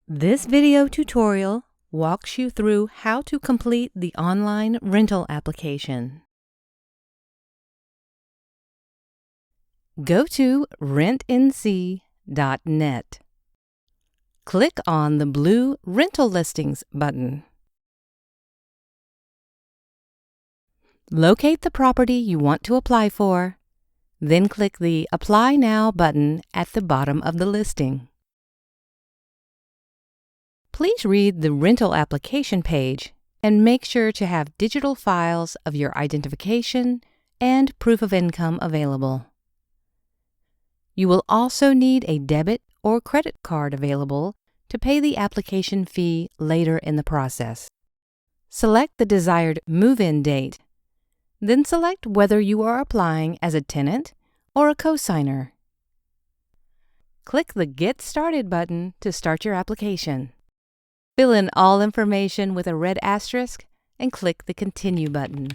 This video tutorial walks you through how to complete the online rental application. Go to rentnc.net. Click on the blue Rental Listings button. Locate the property you want to apply for, then click the Apply Now button at the bottom of the listing. Please read the rental application page and make sure to have digital files of your identification and proof of income available. You will also need a debit or credit card available to pay the application fee later in the process. Select the desired move-in date, then select whether you are applying as a tenant or a cosigner. Click the Get Started button to start your application. Fill in all information with a red asterisk and click the Continue button.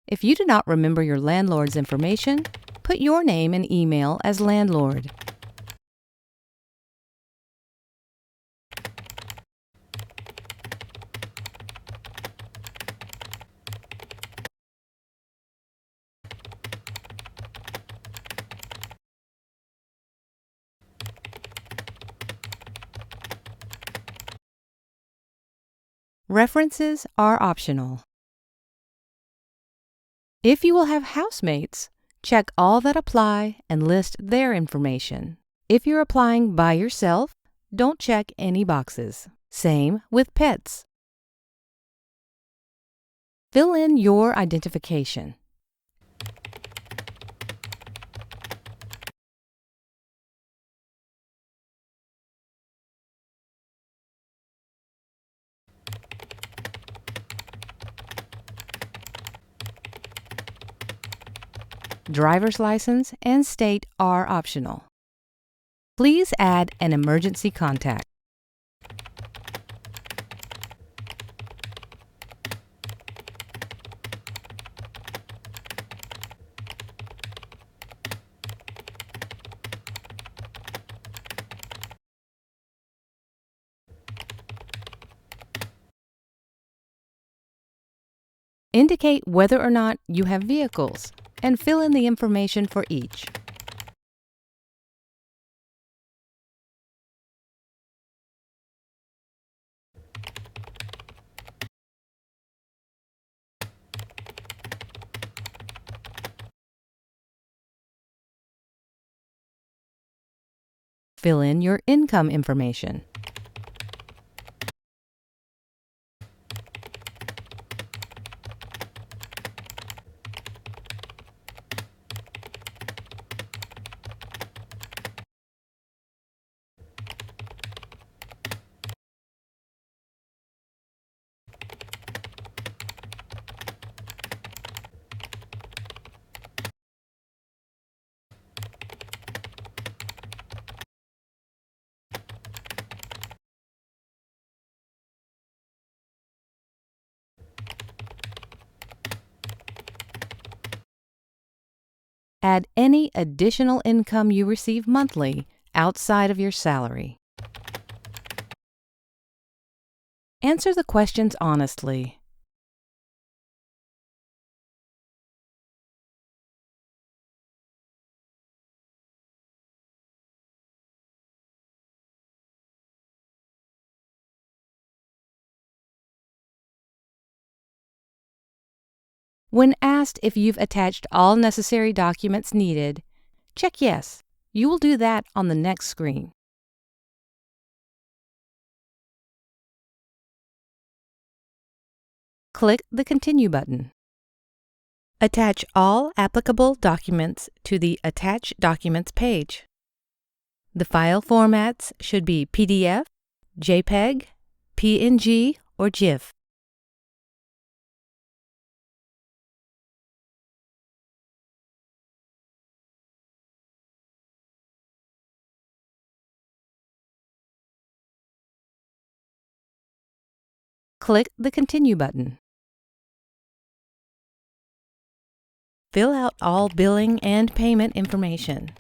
If you do not remember your landlord's information, put your name and email as landlord. References are optional. If you will have housemates, check all that apply and list their information. If you're applying by yourself, don't check any boxes. Same with pets. Fill in your identification. Driver's license and state are optional. Please add an emergency contact. Indicate whether or not you have vehicles and fill in the information for each. Fill in your income information. Add any additional income you receive monthly outside of your salary. Answer the questions honestly. When asked if you've attached all necessary documents needed, check Yes. You will do that on the next screen. Click the Continue button. Attach all applicable documents to the Attach Documents page. The file formats should be PDF, JPEG, PNG, or GIF. Click the Continue button. Fill out all billing and payment information.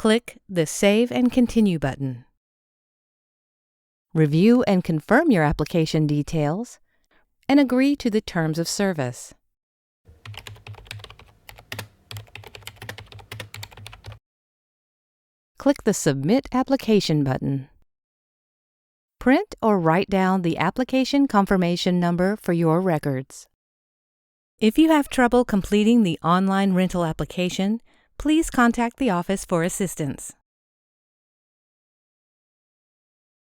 Click the Save and Continue button. Review and confirm your application details and agree to the terms of service. Click the Submit Application button. Print or write down the application confirmation number for your records. If you have trouble completing the online rental application, please contact the office for assistance.